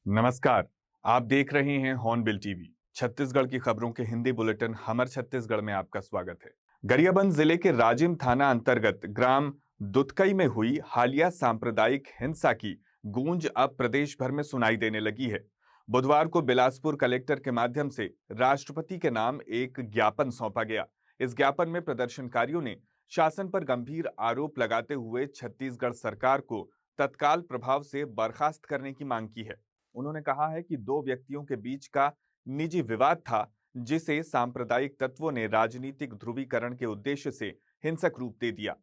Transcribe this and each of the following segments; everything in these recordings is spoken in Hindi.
नमस्कार। आप देख रहे हैं हॉर्नबिल टीवी। छत्तीसगढ़ की खबरों के हिंदी बुलेटिन हमर छत्तीसगढ़ में आपका स्वागत है। गरियाबंद जिले के राजिम थाना अंतर्गत ग्राम दुतकई में हुई हालिया सांप्रदायिक हिंसा की गूंज अब प्रदेश भर में सुनाई देने लगी है। बुधवार को बिलासपुर कलेक्टर के माध्यम से राष्ट्रपति के नाम एक ज्ञापन सौंपा गया। इस ज्ञापन में प्रदर्शनकारियों ने शासन पर गंभीर आरोप लगाते हुए छत्तीसगढ़ सरकार को तत्काल प्रभाव से बर्खास्त करने की मांग की है। उन्होंने कहा है कि दो व्यक्तियों के बीच का निजी विवाद था, जिसे सांप्रदायिक तत्वों ने राजनीतिक ध्रुवीकरण के उद्देश्य से हिंसक रूप दे दिया।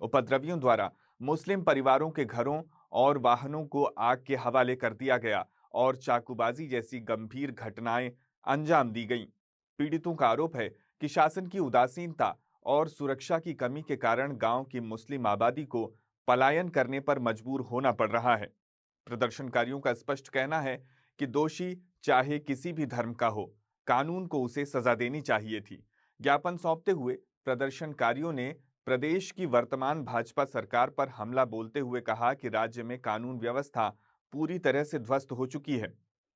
उपद्रवियों द्वारा मुस्लिम परिवारों के घरों और वाहनों को आग के हवाले कर दिया गया और चाकूबाजी जैसी गंभीर घटनाएं अंजाम दी गईं। पीड़ितों का आरोप है कि शासन की उदासीनता और सुरक्षा की कमी के कारण गांव की मुस्लिम आबादी को पलायन करने पर मजबूर होना पड़ रहा है। प्रदर्शनकारियों का स्पष्ट कहना है कि दोषी चाहे किसी भी धर्म का हो, कानून को उसे सजा देनी चाहिए थी। ज्ञापन सौंपते हुए प्रदर्शनकारियों ने प्रदेश की वर्तमान भाजपा सरकार पर हमला बोलते हुए कहा कि राज्य में कानून व्यवस्था पूरी तरह से ध्वस्त हो चुकी है।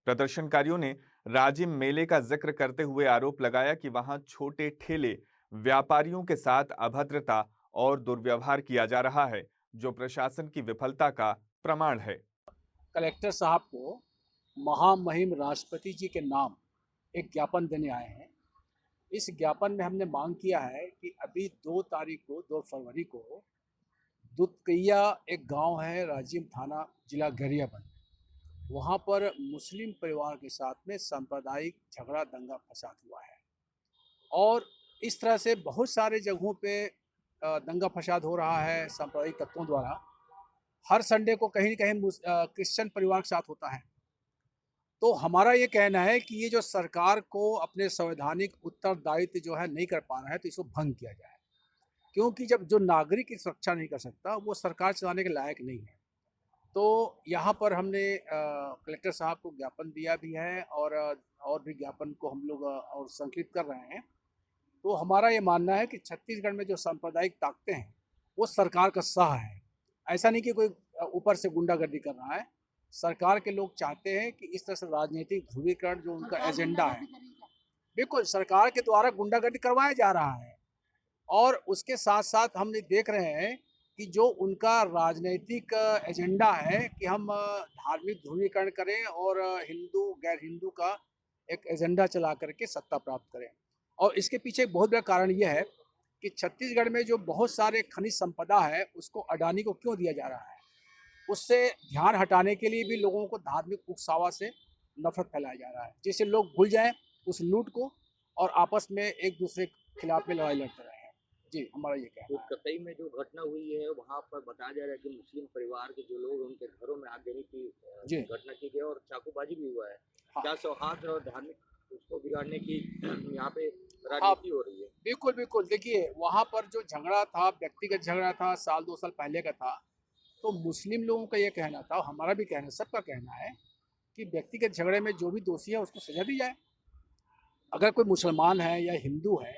प्रदर्शनकारियों ने राजिम मेले का जिक्र करते हुए आरोप लगाया कि वहां छोटे ठेले व्यापारियों के साथ अभद्रता और दुर्व्यवहार किया जा रहा है, जो प्रशासन की विफलता का प्रमाण है। कलेक्टर साहब को महामहिम राष्ट्रपति जी के नाम एक ज्ञापन देने आए हैं। इस ज्ञापन में हमने मांग किया है कि अभी 2 फरवरी को दुधकैया एक गांव है, राजिम थाना, जिला गरियाबंद, वहां पर मुस्लिम परिवार के साथ में सांप्रदायिक झगड़ा दंगा फसाद हुआ है और इस तरह से बहुत सारे जगहों पे दंगा फसाद हो रहा है सांप्रदायिक तत्वों द्वारा। हर संडे को कहीं न कहीं क्रिश्चियन परिवार के साथ होता है। तो हमारा ये कहना है कि ये जो सरकार को अपने संवैधानिक उत्तरदायित्व जो है नहीं कर पा रहा है, तो इसको भंग किया जाए। क्योंकि जब जो नागरिक की सुरक्षा नहीं कर सकता, वो सरकार चलाने के लायक नहीं है। तो यहाँ पर हमने कलेक्टर साहब को ज्ञापन दिया भी है और भी ज्ञापन को हम लोग और संकलित कर रहे हैं। तो हमारा ये मानना है कि छत्तीसगढ़ में जो सांप्रदायिक ताकतें हैं, वो सरकार का साह है। ऐसा नहीं कि कोई ऊपर से गुंडागर्दी कर रहा है। सरकार के लोग चाहते हैं कि इस तरह से राजनीतिक ध्रुवीकरण जो उनका एजेंडा है, बिल्कुल सरकार के द्वारा गुंडागर्दी करवाया जा रहा है। और उसके साथ-साथ हम ये देख रहे हैं कि जो उनका राजनीतिक एजेंडा है कि हम धार्मिक ध्रुवीकरण करें और हिंदू, गैर हिंदू का एक एजेंडा चला करके सत्ता प्राप्त करें। और इसके पीछे एक बहुत बड़ा कारण ये है कि छत्तीसगढ़ में जो बहुत सारे खनिज संपदा है, उसको अडानी को क्यों दिया जा रहा है? उससे ध्यान हटाने के लिए भी लोगों को धार्मिक उकसावा से नफरत फैलाया जा रहा है, जिससे लोग भूल जाएं उस लूट को और आपस में एक दूसरे के खिलाफ में लड़ाई लड़ते रहे हैं। जी, हमारा ये कहना है। कतई में जो घटना हुई है वहाँ पर बताया जा रहा है कि मुस्लिम परिवार के जो लोग उनके घरों में आग देने की जी घटना की गई और चाकूबाजी भी हुआ है। हाँ क्या सौहार्द और धार्मिक उसको बिगाड़ने की यहाँ पे हाँ, राजनीति हो रही है? बिल्कुल बिल्कुल। देखिए, वहाँ पर जो झगड़ा था, व्यक्तिगत झगड़ा था, साल 2 साल पहले का था। तो मुस्लिम लोगों का ये कहना था, हमारा भी कहना, सबका कहना है कि व्यक्तिगत झगड़े में जो भी दोषी है उसको सजा दी जाए। अगर कोई मुसलमान है या हिंदू है,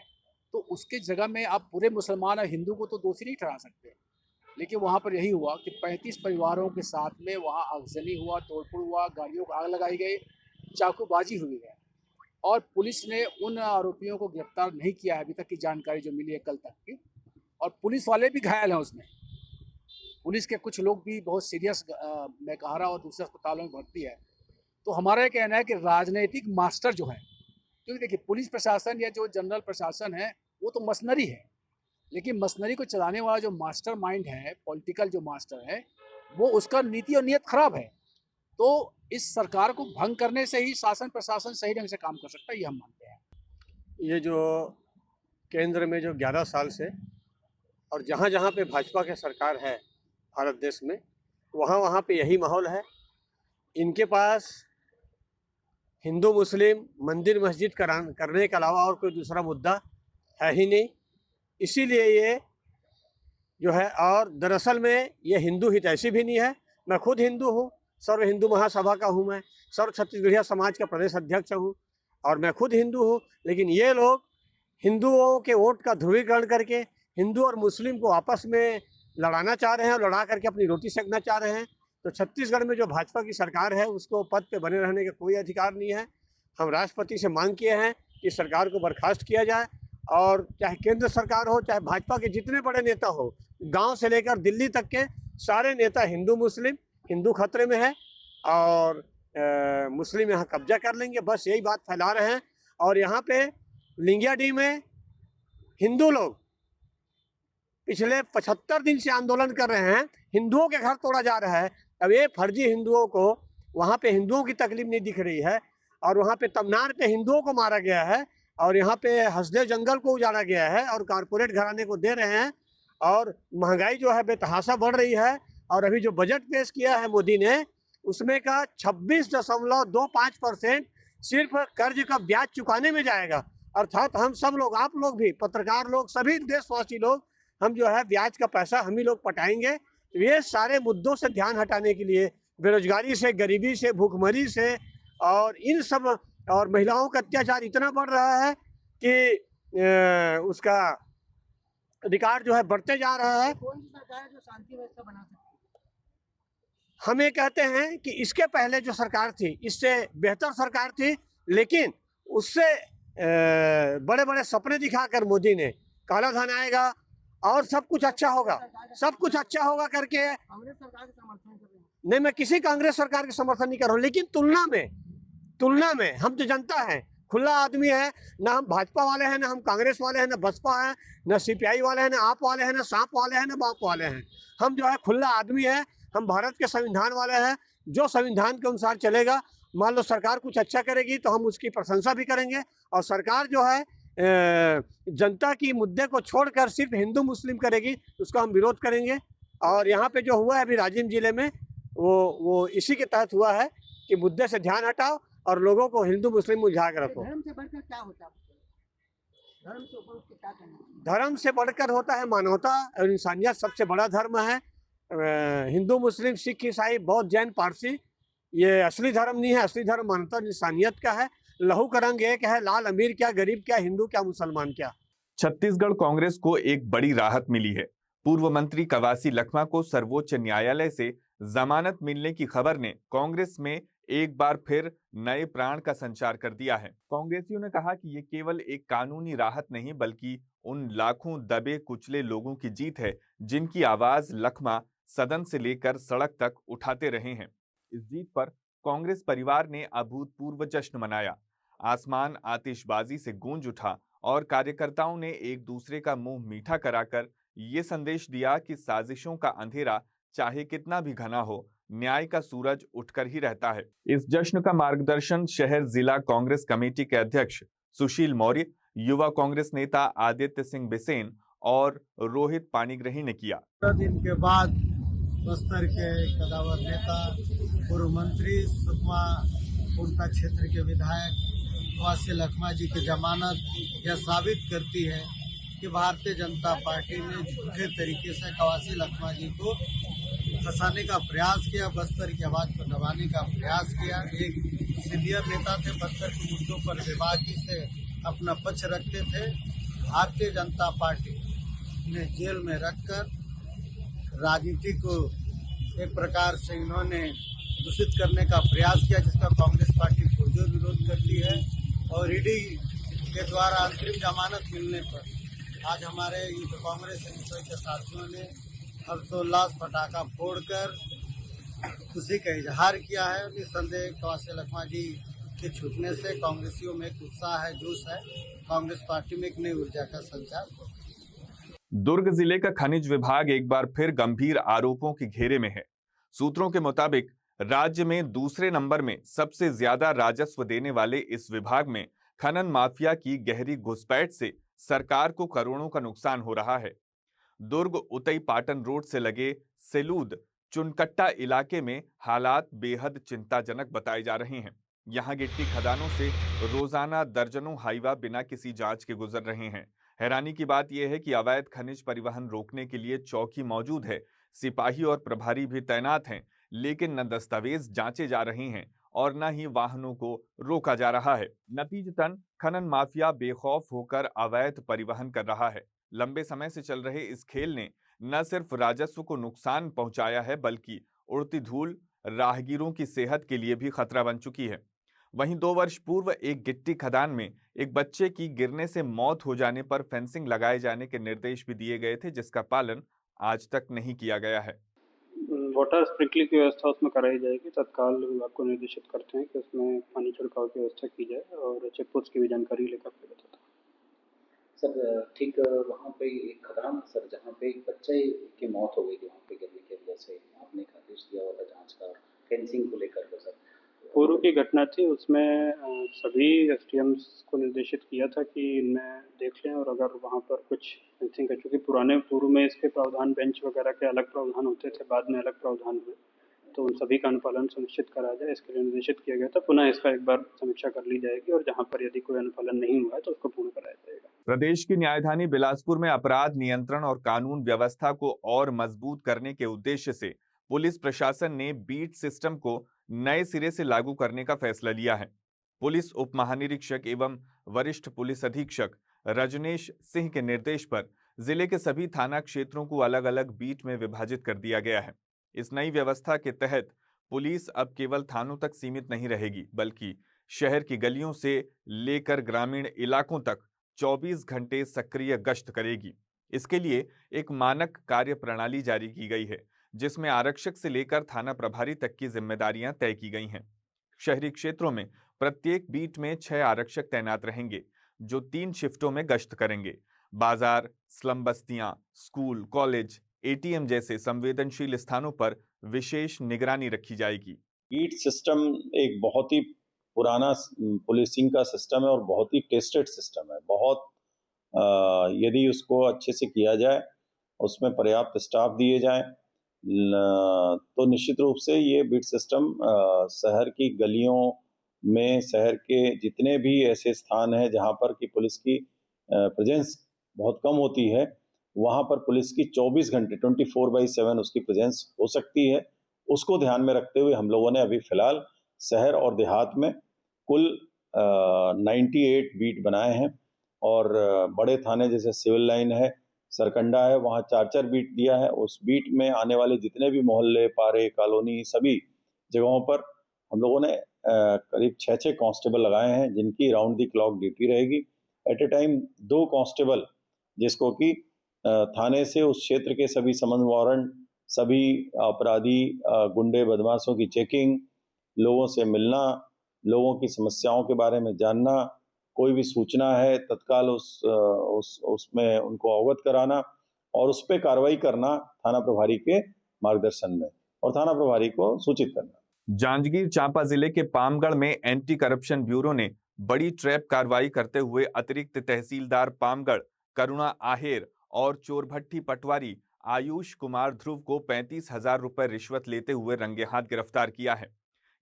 तो उसके जगह में आप पूरे मुसलमान और हिंदू को तो दोषी नहीं ठहरा सकते। लेकिन वहाँ पर यही हुआ कि 35 परिवारों के साथ में वहाँ आगजनी हुआ, तोड़फोड़ हुआ, गाड़ियों को आग लगाई गई, चाकूबाजी हुई है और पुलिस ने उन आरोपियों को गिरफ्तार नहीं किया है, अभी तक की जानकारी जो मिली है कल तक की। और पुलिस वाले भी घायल हैं उसमें। पुलिस के कुछ लोग भी बहुत सीरियस मेकाहारा और दूसरे अस्पतालों में भर्ती है। तो हमारा ये कहना है कि राजनीतिक मास्टर जो है, क्योंकि देखिए पुलिस प्रशासन या जो जनरल प्रशासन है वो तो मशीनरी है, लेकिन मशीनरी को चलाने वाला जो मास्टर माइंड है, पॉलिटिकल जो मास्टर है, वो उसका नीति और नियत खराब है। तो इस सरकार को भंग करने से ही शासन प्रशासन सही ढंग से काम कर सकता है, ये हम मानते हैं। ये जो केंद्र में जो 11 साल से और जहाँ जहाँ पे भाजपा की सरकार है भारत देश में, वहाँ वहाँ पे यही माहौल है। इनके पास हिंदू मुस्लिम मंदिर मस्जिद करने के अलावा और कोई दूसरा मुद्दा है ही नहीं। इसीलिए ये जो है, और दरअसल में ये हिंदू हित ऐसी भी नहीं है। मैं खुद हिंदू हूँ, सर्व हिंदू महासभा का हूँ, मैं सर्व छत्तीसगढ़िया समाज का प्रदेश अध्यक्ष हूँ और मैं खुद हिंदू हूँ। लेकिन ये लोग हिंदुओं के वोट का ध्रुवीकरण करके हिंदू और मुस्लिम को आपस में लड़ाना चाह रहे हैं और लड़ा करके अपनी रोटी सेकना चाह रहे हैं। तो छत्तीसगढ़ में जो भाजपा की सरकार है उसको पद पे बने रहने का कोई अधिकार नहीं है। हम राष्ट्रपति से मांग किए हैं कि सरकार को बर्खास्त किया जाए, और चाहे केंद्र सरकार हो, चाहे भाजपा के जितने बड़े नेता हो, गांव से लेकर दिल्ली तक के सारे नेता हिंदू मुस्लिम, हिंदू खतरे में है और मुस्लिम यहाँ कब्जा कर लेंगे, बस यही बात फैला रहे हैं। और यहाँ पे लिंगियाडी में हिंदू लोग पिछले 75 दिन से आंदोलन कर रहे हैं, हिंदुओं के घर तोड़ा जा रहा है। अब ये फर्जी हिंदुओं को, वहाँ पे हिंदुओं की तकलीफ नहीं दिख रही है, और वहाँ पे तमनार पे हिंदुओं को मारा गया है, और यहाँ पे हसदेव जंगल को उजाड़ा गया है और कारपोरेट घराने को दे रहे हैं, और महंगाई जो है बेतहाशा बढ़ रही है। और अभी जो बजट पेश किया है मोदी ने, उसमें का 26.25% सिर्फ कर्ज का ब्याज चुकाने में जाएगा। अर्थात हम सब लोग, आप लोग भी, पत्रकार लोग, सभी देशवासी लोग, हम जो है ब्याज का पैसा हम ही लोग पटाएंगे। ये सारे मुद्दों से ध्यान हटाने के लिए, बेरोजगारी से, गरीबी से, भूखमरी से, और इन सब, और महिलाओं का अत्याचार इतना बढ़ रहा है कि उसका रिकॉर्ड जो है बढ़ते जा रहा है। कौन सी सरकार है जो शांति व्यवस्था बना सकती है? हम ये कहते हैं कि इसके पहले जो सरकार थी, इससे बेहतर सरकार थी, लेकिन उससे बड़े बड़े सपने दिखाकर मोदी ने काला धन आएगा और सब कुछ अच्छा होगा, सब कुछ अच्छा होगा करके। कांग्रेस सरकार के समर्थन कर रहे हैं? नहीं, मैं किसी कांग्रेस सरकार के समर्थन नहीं कर रहा हूँ, लेकिन तुलना में हम तो जनता है, खुला आदमी है, ना हम भाजपा वाले हैं, ना हम कांग्रेस वाले हैं, ना बसपा है, ना सीपीआई वाले हैं, ना आप वाले हैं, ना सांप वाले हैं, ना बाप वाले हैं। हम जो है खुला आदमी है, हम भारत के संविधान वाले हैं। जो संविधान के अनुसार चलेगा, मान लो सरकार कुछ अच्छा करेगी तो हम उसकी प्रशंसा भी करेंगे, और सरकार जो है जनता की मुद्दे को छोड़कर सिर्फ हिंदू मुस्लिम करेगी, उसका हम विरोध करेंगे। और यहाँ पे जो हुआ है अभी राजिम जिले में, वो इसी के तहत हुआ है कि मुद्दे से ध्यान हटाओ और लोगों को हिंदू मुस्लिम उलझा के रखो। धर्म से बढ़कर क्या होता है? धर्म से ऊपर उठ के क्या करना है? धर्म से बढ़कर होता है मानवता और इंसानियत, सबसे बड़ा धर्म है। हिंदू मुस्लिम सिख ईसाई बौद्ध जैन पारसी, ये असली धर्म नहीं है। असली धर्म मानवता और इंसानियत का है। लहू का रंग एक है, लाल अमीर क्या, गरीब क्या, हिंदू क्या, मुसलमान क्या। छत्तीसगढ़ कांग्रेस को एक बड़ी राहत मिली है। पूर्व मंत्री कवासी लखमा को सर्वोच्च न्यायालय से जमानत मिलने की खबर ने कांग्रेस में एक बार फिर नए प्राण का संचार कर दिया है। कांग्रेसियों ने कहा कि ये केवल एक कानूनी राहत नहीं, बल्कि उन लाखों दबे कुचले लोगों की जीत है जिनकी आवाज लखमा सदन से लेकर सड़क तक उठाते रहे हैं। इस जीत पर कांग्रेस परिवार ने अभूतपूर्व जश्न मनाया। आसमान आतिशबाजी से गूंज उठा और कार्यकर्ताओं ने एक दूसरे का मुंह मीठा कराकर ये संदेश दिया कि साजिशों का अंधेरा चाहे कितना भी घना हो, न्याय का सूरज उठकर ही रहता है। इस जश्न का मार्गदर्शन शहर जिला कांग्रेस कमेटी के अध्यक्ष सुशील मौर्य, युवा कांग्रेस नेता आदित्य सिंह बिसेन और रोहित पाणिग्रही ने किया। दिन के बाद बस्तर के कदावर नेता, पूर्व मंत्री, सुकमा पूर्णता क्षेत्र के विधायक कवासी लखमा जी की जमानत यह साबित करती है कि भारतीय जनता पार्टी ने झूठे तरीके से कवासी लखमा जी को फंसाने का प्रयास किया, बस्तर की आवाज को दबाने का प्रयास किया। एक सीनियर नेता थे, बस्तर के मुद्दों पर बेबाकी से अपना पक्ष रखते थे। भारतीय जनता पार्टी ने जेल में रखकर राजनीति को एक प्रकार से इन्होंने दूषित करने का प्रयास किया, जिसका कांग्रेस पार्टी पुरजोर विरोध करती है। और ईडी के द्वारा अंतरिम जमानत मिलने पर आज हमारे यूथ कांग्रेस के साथियों ने हर्षोल्लास पटाखा फोड़कर खुशी का इजहार किया है। निस्संदेह कवासी लखमा जी के छूटने से कांग्रेसियों में एक उत्साह है, जोश है, कांग्रेस पार्टी में एक नई ऊर्जा का संचार। दुर्ग जिले का खनिज विभाग एक बार फिर गंभीर आरोपों के घेरे में है। सूत्रों के मुताबिक राज्य में दूसरे नंबर में सबसे ज्यादा राजस्व देने वाले इस विभाग में खनन माफिया की गहरी घुसपैठ से सरकार को करोड़ों का नुकसान हो रहा है। दुर्ग उतई पाटन रोड से लगे सेलूद चुनकट्टा इलाके में हालात बेहद चिंताजनक बताए जा रहे हैं। यहां गिट्टी खदानों से रोजाना दर्जनों हाईवा बिना किसी जांच के गुजर रहे हैं। हैरानी की बात यह है कि अवैध खनिज परिवहन रोकने के लिए चौकी मौजूद है, सिपाही और प्रभारी भी तैनात हैं, लेकिन न दस्तावेज जांचे जा रहे हैं और न ही वाहनों को रोका जा रहा है। नतीजतन खनन माफिया बेखौफ होकर अवैध परिवहन कर रहा है। लंबे समय से चल रहे इस खेल ने न सिर्फ राजस्व को नुकसान पहुंचाया है, बल्कि उड़ती धूल राहगीरों की सेहत के लिए भी खतरा बन चुकी है। वहीं 2 वर्ष पूर्व एक गिट्टी खदान में एक बच्चे की गिरने से मौत हो जाने पर फेंसिंग लगाए जाने के निर्देश भी दिए गए थे, जिसका पालन आज तक नहीं किया गया है। वाटर स्प्रिंकलिंग की व्यवस्था उसमें कराई जाएगी। तत्काल विभाग को निर्देशित करते हैं कि उसमें पानी छिड़काव की व्यवस्था की जाए और चेक पोस्ट की भी जानकारी लेकर के बताता हूँ। सर ठीक वहाँ पे एक खदान सर जहाँ पे एक बच्चे की मौत हो गई थी वहाँ पे गिरने की वजह से, आपने एक आदेश दिया हुआ था जांच का फेंसिंग को लेकर के सर। पूर्व की घटना थी उसमें सभी एसडीएम्स को निर्देशित किया था कि इनमें देख लें और अगर वहाँ पर कुछ फेंसिंग का, चूँकि पूर्व में इसके प्रावधान बेंच वगैरह के अलग प्रावधान होते थे, बाद में अलग प्रावधान हुए, तो उन सभी का अनुपालन सुनिश्चित करा जाए इसके लिए निर्देशित किया गया था। पुनः इसका एक बार समीक्षा कर ली जाएगी और जहां पर यदि कोई अनुपालन नहीं हुआ है तो उसको पूर्ण कराया जाएगा। प्रदेश की न्यायधानी बिलासपुर में अपराध नियंत्रण और कानून व्यवस्था को और मजबूत करने के उद्देश्य से पुलिस प्रशासन ने बीट सिस्टम को नए सिरे से लागू करने का फैसला लिया है। पुलिस उप महानिरीक्षक एवं वरिष्ठ पुलिस अधीक्षक रजनेश सिंह के निर्देश पर जिले के सभी थाना क्षेत्रों को अलग अलग बीट में विभाजित कर दिया गया है। इस नई व्यवस्था के तहत पुलिस अब केवल थानों तक सीमित नहीं रहेगी, बल्कि शहर की गलियों से लेकर ग्रामीण इलाकों तक 24 घंटे सक्रिय गश्त करेगी। इसके लिए एक मानक कार्य प्रणाली जारी की गई है, जिसमें आरक्षक से लेकर थाना प्रभारी तक की जिम्मेदारियां तय की गई हैं। शहरी क्षेत्रों में प्रत्येक बीट में 6 आरक्षक तैनात रहेंगे, जो 3 शिफ्टों में गश्त करेंगे। बाजार, स्लम बस्तियां, स्कूल, कॉलेज, एटीएम जैसे संवेदनशील स्थानों पर विशेष निगरानी रखी जाएगी। बीट सिस्टम एक बहुत ही पुराना पुलिसिंग का सिस्टम है और बहुत ही टेस्टेड सिस्टम है। यदि उसको अच्छे से किया जाए, उसमें पर्याप्त स्टाफ दिए जाए, तो निश्चित रूप से ये बीट सिस्टम शहर की गलियों में, शहर के जितने भी ऐसे स्थान हैं जहां पर कि पुलिस की प्रेजेंस बहुत कम होती है, वहां पर पुलिस की 24 घंटे 24/7 उसकी प्रेजेंस हो सकती है। उसको ध्यान में रखते हुए हम लोगों ने अभी फिलहाल शहर और देहात में कुल 98 बीट बनाए हैं और बड़े थाने जैसे सिविल लाइन है, सरकंडा है, वहाँ 4-4 बीट दिया है। उस बीट में आने वाले जितने भी मोहल्ले, पारे, कॉलोनी, सभी जगहों पर हम लोगों ने करीब 6-6 कांस्टेबल लगाए हैं, जिनकी राउंड दी क्लॉक ड्यूटी रहेगी। एट ए टाइम 2 कांस्टेबल, जिसको कि थाने से उस क्षेत्र के सभी समन वारंट, सभी अपराधी, गुंडे, बदमाशों की चेकिंग, लोगों से मिलना, लोगों की समस्याओं के बारे में जानना, कोई भी सूचना है तत्काल उसमें उनको अवगत कराना और उस पर कार्रवाई करना थाना प्रभारी के मार्गदर्शन में, और थाना प्रभारी को सूचित करना। जांजगीर चांपा जिले के पामगढ़ में एंटी करप्शन ब्यूरो ने बड़ी ट्रैप कार्रवाई करते हुए अतिरिक्त तहसीलदार पामगढ़ करुणा आहेर और चोरभट्टी पटवारी आयुष कुमार ध्रुव को 35,000 रुपए रिश्वत लेते हुए रंगे हाथ गिरफ्तार किया है।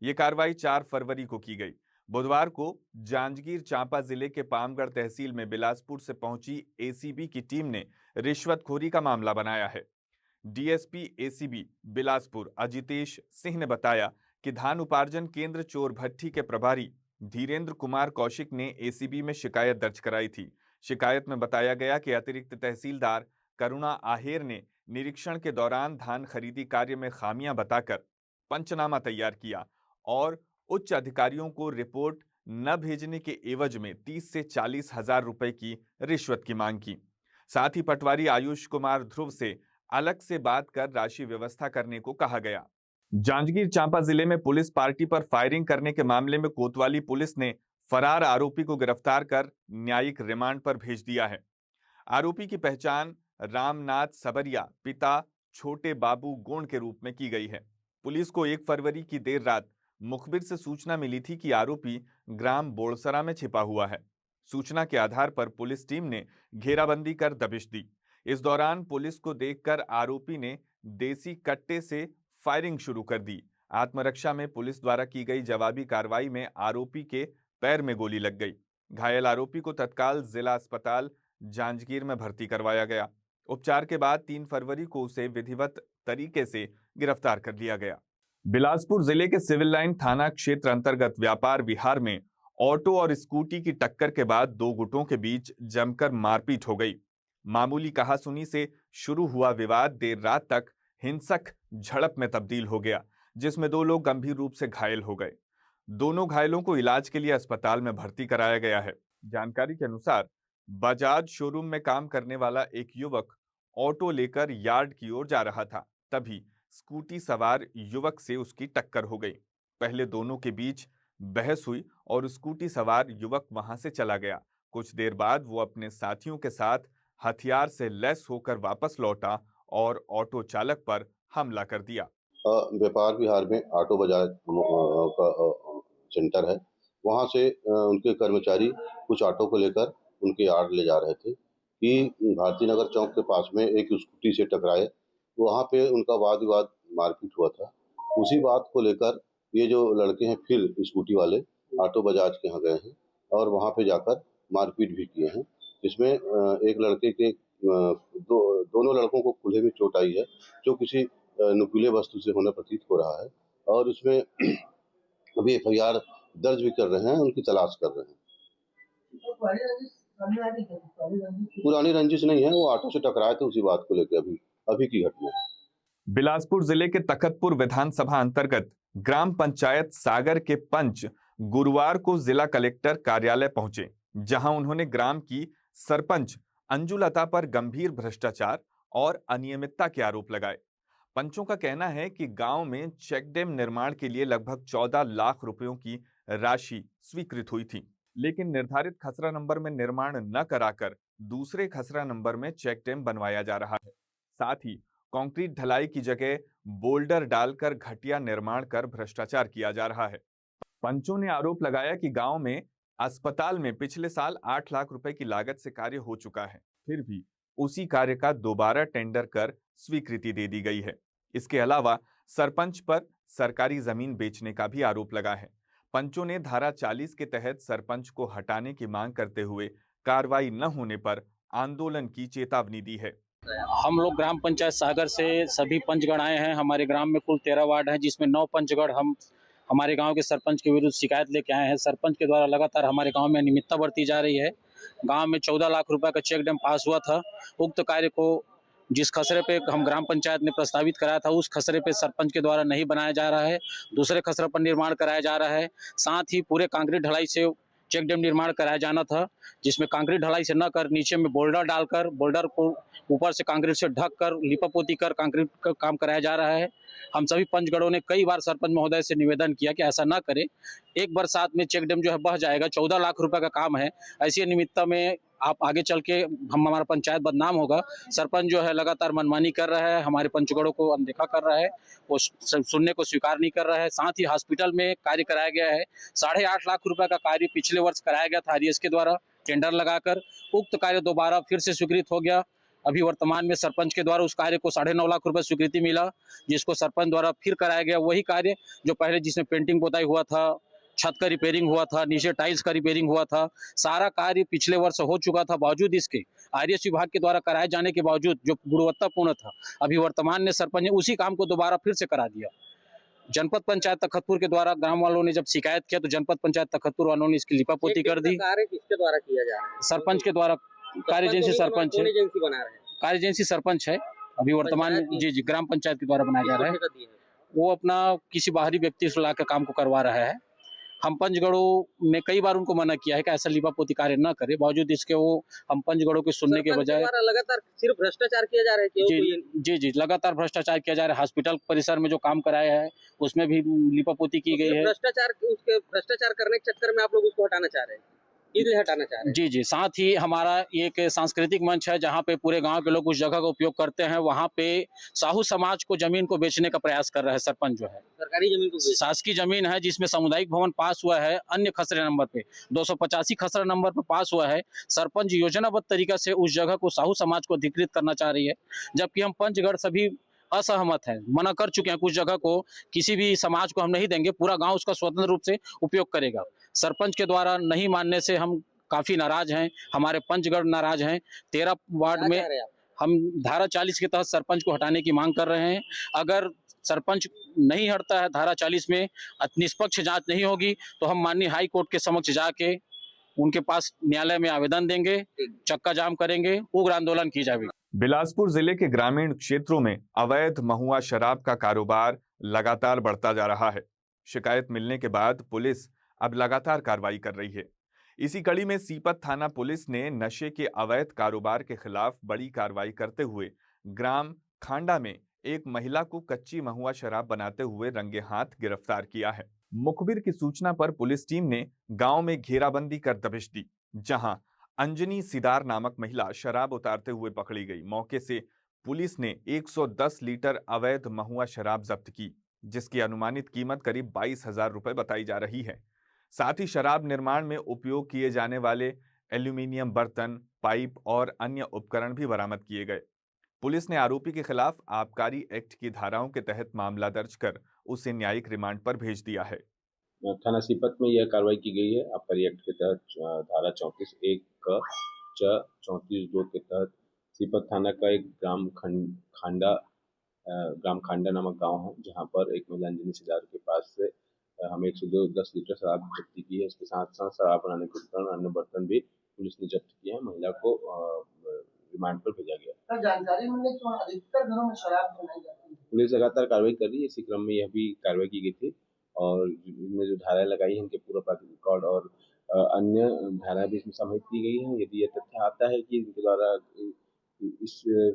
ये कार्रवाई 4 फरवरी को की गई। बुधवार को जांजगीर चांपा जिले के पामगढ़ तहसील में बिलासपुर से पहुंची एसीबी की टीम ने रिश्वतखोरी का मामला बनाया है। डीएसपी एसीबी बिलासपुर अजितेश सिंह ने बताया कि धान उपार्जन केंद्र चोरभट्टी के प्रभारी धीरेन्द्र कुमार कौशिक ने एसीबी में शिकायत दर्ज कराई थी। शिकायत में बताया गया कि अतिरिक्त तहसीलदार करुणा आहेर ने निरीक्षण के दौरान धान खरीदी कार्य में खामियां बताकर पंचनामा तैयार किया और उच्च अधिकारियों को रिपोर्ट न भेजने के एवज में 30 से 40 हजार रुपए की रिश्वत की मांग की। साथ ही पटवारी आयुष कुमार ध्रुव से अलग से बात कर राशि व्यवस्था करने को कहा गया। जांजगीर चांपा जिले में पुलिस पार्टी पर फायरिंग करने के मामले में कोतवाली पुलिस ने फरार आरोपी को गिरफ्तार कर न्यायिक रिमांड पर भेज दिया है। आरोपी की पहचान रामनाथ सबरिया पिता छोटे बाबू गोंड के रूप में की गई है। पुलिस को 1 फरवरी की देर रात मुखबिर से सूचना मिली थी कि आरोपी ग्राम बोड़सरा में छिपा हुआ है। सूचना के आधार पर पुलिस टीम ने घेराबंदी कर दबिश दी। इस दौरान पुलिस को देखकर आरोपी ने देसी कट्टे से फायरिंग शुरू कर दी। आत्मरक्षा में पुलिस द्वारा की गई जवाबी कार्रवाई में आरोपी के पैर में गोली लग गई। घायल आरोपी को तत्काल जिला अस्पताल जांजगीर में भर्ती करवाया गया। उपचार के बाद 3 फरवरी को उसे विधिवत तरीके से गिरफ्तार कर लिया गया। बिलासपुर जिले के सिविल लाइन थाना क्षेत्र अंतर्गत व्यापार विहार में ऑटो और स्कूटी की टक्कर के बाद 2 गुटों के बीच जमकर मारपीट हो गई। मामूली कहासुनी से शुरू हुआ विवाद देर रात तक हिंसक झड़प में तब्दील हो गया, जिसमें 2 लोग गंभीर रूप से घायल हो गए। दोनों घायलों को इलाज के लिए अस्पताल में भर्ती कराया गया है। जानकारी के अनुसार बजाज शोरूम में काम करने वाला एक युवक ऑटो लेकर यार्ड की ओर जा रहा था, तभी स्कूटी सवार युवक से उसकी टक्कर हो गई। पहले दोनों के बीच बहस हुई और स्कूटी सवार युवक वहां से चला गया। कुछ देर बाद वो अपने साथियों के साथ हथियार से लैस होकर वापस लौटा और ऑटो चालक पर हमला कर दिया। व्यापार विहार में ऑटो बजाज का सेंटर है, वहां से उनके कर्मचारी कुछ ऑटो को लेकर उनके यार्ड ले जा रहे थे कि भारती नगर चौक के पास में एक स्कूटी से टकराए। वहां पे उनका वाद विवाद मारपीट हुआ था। उसी बात को लेकर ये जो लड़के हैं फिर स्कूटी वाले ऑटो बजाज के यहाँ गए हैं और वहां पे जाकर मारपीट भी किए हैं। इसमें एक लड़के के दोनों लड़कों को कूल्हे में चोट आई है, जो किसी नुकीले वस्तु से होना प्रतीत हो रहा है और उसमें अभी FIR दर्ज भी कर रहे हैं, उनकी तलाश कर रहे हैं। पुरानी रंजिश नहीं है, वो ऑटो से टकराए थे, उसी बात को लेकर अभी की घटना है। बिलासपुर जिले के तखतपुर विधानसभा अंतर्गत ग्राम पंचायत सागर के पंच गुरुवार को जिला कलेक्टर कार्यालय पहुंचे, जहां उन्होंने ग्राम की सरपंच अंजुलता पर गंभीर भ्रष्टाचार और अनियमितता के आरोप लगाए। पंचों का कहना है कि गांव में चेक डैम निर्माण के लिए लगभग 14 लाख रुपयों की राशि स्वीकृत हुई थी, लेकिन निर्धारित खसरा नंबर में निर्माण न कराकर दूसरे खसरा नंबर में चेक डैम बनवाया जा रहा है। साथ ही कंक्रीट ढलाई की जगह बोल्डर डालकर घटिया निर्माण कर भ्रष्टाचार किया जा रहा है। पंचों ने आरोप लगाया कि गांव में अस्पताल में पिछले साल 8 लाख रुपए की लागत से कार्य हो चुका है, फिर भी उसी कार्य का दोबारा टेंडर कर स्वीकृति दे दी गई है। इसके अलावा सरपंच पर सरकारी जमीन बेचने का भी आरोप लगा है। पंचों ने धारा 40 के तहत सरपंच को हटाने की मांग करते हुए कार्रवाई न होने पर आंदोलन की चेतावनी दी है। हम लोग ग्राम पंचायत सागर से सभी पंचगण आए हैं। हमारे ग्राम में कुल 13 वार्ड हैं, जिसमें 9 पंचगण हम हमारे गांव के सरपंच के विरुद्ध शिकायत लेके आए हैं। सरपंच के द्वारा लगातार हमारे गांव में अनियमितता बरती जा रही है। गांव में 14 लाख रुपए का चेक डैम पास हुआ था। उक्त कार्य को जिस खसरे पे हम ग्राम पंचायत ने प्रस्तावित कराया था, उस खसरे पे सरपंच के द्वारा नहीं बनाया जा रहा है, दूसरे खसरे पर निर्माण कराया जा रहा है। साथ ही पूरे कंक्रीट ढलाई से चेक डैम निर्माण कराया जाना था, जिसमें कंक्रीट ढलाई से न कर नीचे में बोल्डर डालकर बोल्डर को ऊपर से कंक्रीट से ढक कर लिपापोती कर कंक्रीट का काम कराया जा रहा है। हम सभी पंचगणों ने कई बार सरपंच महोदय से निवेदन किया कि ऐसा ना करें, एक बरसात में चेक डैम जो है बह जाएगा। 14 लाख रुपए का काम है, ऐसी अनियमितता में आप आगे चल के हमारा पंचायत बदनाम होगा। सरपंच जो है लगातार मनमानी कर रहा है, हमारे पंचगणों को अनदेखा कर रहा है, वो सुनने को स्वीकार नहीं कर रहा है। साथ ही हॉस्पिटल में कार्य कराया गया है, 8.5 लाख रुपए का कार्य पिछले वर्ष कराया गया था RES के द्वारा टेंडर लगाकर। उक्त कार्य दोबारा फिर से स्वीकृत हो गया। अभी वर्तमान में सरपंच के द्वारा उस कार्य को 9.5 लाख रुपए स्वीकृति मिला, जिसको सरपंच द्वारा फिर कराया गया। वही कार्य जो पहले जिसमें पेंटिंग पोताई हुआ था, छत का रिपेयरिंग हुआ था, नीचे टाइल्स का रिपेयरिंग हुआ था, सारा कार्य पिछले वर्ष हो चुका था। बावजूद इसके RES विभाग के द्वारा कराए जाने के बावजूद जो गुणवत्तापूर्ण था, अभी वर्तमान में सरपंच ने उसी काम को दोबारा फिर से करा दिया। जनपद पंचायत तखतपुर के द्वारा ग्राम वालों ने जब शिकायत किया तो जनपद पंचायत तखतपुर वालों ने इसकी लिपापोती कर दी। कार्य किसके द्वारा किया जा रहा है? सरपंच के द्वारा। कार्य एजेंसी सरपंच है, एजेंसी बना रहे हैं, कार्य एजेंसी सरपंच है अभी वर्तमान में। जी ग्राम पंचायत के द्वारा बनाया जा रहा है। वो अपना किसी बाहरी व्यक्ति से लाकर काम को करवा रहा है। हम पंचगणों ने कई बार उनको मना किया है कि ऐसा लिपापोती कार्य न करे, बावजूद इसके वो हम पंचगणों के सुनने के बजाय लगातार सिर्फ भ्रष्टाचार किया जा रहा है। जी लगातार भ्रष्टाचार किया जा रहा है। हॉस्पिटल परिसर में जो काम कराया है उसमें भी लिपापोती की गई है। भ्रष्टाचार करने के चक्कर में आप लोग उसको हटाना चाह रहे हैं, हटाना चाह रहे हैं। जी साथ ही हमारा एक सांस्कृतिक मंच है, जहाँ पे पूरे गांव के लोग उस जगह का उपयोग करते हैं। वहाँ पे साहू समाज को जमीन को बेचने का प्रयास कर रहा है सरपंच जो है। सरकारी जमीन को, शासकीय जमीन है, जिसमें सामुदायिक भवन पास हुआ है अन्य खसरे नंबर पे, 285 खसरा नंबर पे पास हुआ है। सरपंच योजनाबद्ध तरीका से उस जगह को साहू समाज को अधिकृत करना चाह रही है, जबकि हम पंचगढ़ सभी असहमत है, मना कर चुके हैं। कुछ जगह को किसी भी समाज को हम नहीं देंगे, पूरा गांव उसका स्वतंत्र रूप से उपयोग करेगा। सरपंच के द्वारा नहीं मानने से हम काफी नाराज हैं, हमारे पंचगढ़ नाराज हैं। 13 वार्ड में हम धारा 40 के तहत सरपंच को हटाने की मांग कर रहे हैं। अगर सरपंच नहीं हटता है धारा 40 में, निष्पक्ष जांच नहीं होगी, तो हम माननीय हाई कोर्ट के समक्ष जाके उनके पास न्यायालय में आवेदन देंगे, चक्का जाम करेंगे, उग्र आंदोलन की जाएगी। बिलासपुर जिले के ग्रामीण क्षेत्रों में अवैध महुआ शराब का कारोबार लगातार बढ़ता जा रहा है। शिकायत मिलने के बाद पुलिस अब लगातार कार्रवाई कर रही है। इसी कड़ी में सीपत थाना पुलिस ने नशे के अवैध कारोबार के खिलाफ बड़ी कार्रवाई करते हुए ग्राम खांडा में एक महिला को कच्ची महुआ शराब बनाते हुए रंगे हाथ गिरफ्तार किया है। मुखबिर की सूचना पर पुलिस टीम ने गांव में घेराबंदी कर दबिश दी, जहां अंजनी सिदार नामक महिला शराब उतारते हुए पकड़ी गई। मौके से पुलिस ने 110 लीटर अवैध महुआ शराब जब्त की, जिसकी अनुमानित कीमत करीब 22,000 रुपए बताई जा रही है। साथ ही शराब निर्माण में उपयोग किए जाने वाले एल्यूमीनियम बर्तन, पाइप और अन्य उपकरण भी बरामद किए गए। पुलिस ने आरोपी के खिलाफ आबकारी एक्ट की धाराओं के तहत मामला दर्ज कर उसे न्यायिक रिमांड पर भेज दिया है। थाना सीपत में यह कार्रवाई की गई है आबकारी एक्ट के तहत धारा 34(1) क, च, 34(2) के तहत सीपत थाना का एक ग्राम खांडा नामक गांव है, जहां पर एक महिला अंजनी सिदार के पास से हमें 110 लीटर शराब जब्ती की है। इसके साथ साथ शराब बनाने के उपकरण अन्य बर्तन भी पुलिस ने जब्त किए हैं। महिला को रिमांड पर भेजा गया। जानकारी मिलने के बाद अधिकतर घरों में शराब बनाई जाती है। पुलिस लगातार कार्रवाई कर रही है। इसी क्रम में यह भी कार्रवाई की गई थी और इनमें जो धाराएं लगाई है उनके पूरा प्राथमिक रिकॉर्ड और अन्य धाराएं भी इसमें समाहित की गई हैं। यदि यह तथ्य आता है कि इनके द्वारा इस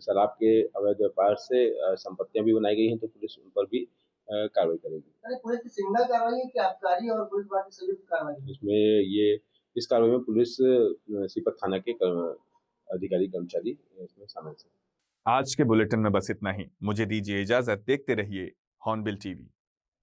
शराब के अवैध व्यापार से संपत्तियां भी बनाई गई हैं, तो पुलिस उन पर भी कार्रवाई करेगी। पुलिस की सिंगल कार्रवाई है कि आबकारी और पुलिस बाकी संयुक्त कार्रवाई? इसमें इस कार्रवाई में पुलिस सीपत थाना के अधिकारी कर्मचारी इसमें शामिल थे। आज के बुलेटिन में बस इतना ही। मुझे दीजिए इजाजत। देखते रहिए हॉर्नबिल टीवी।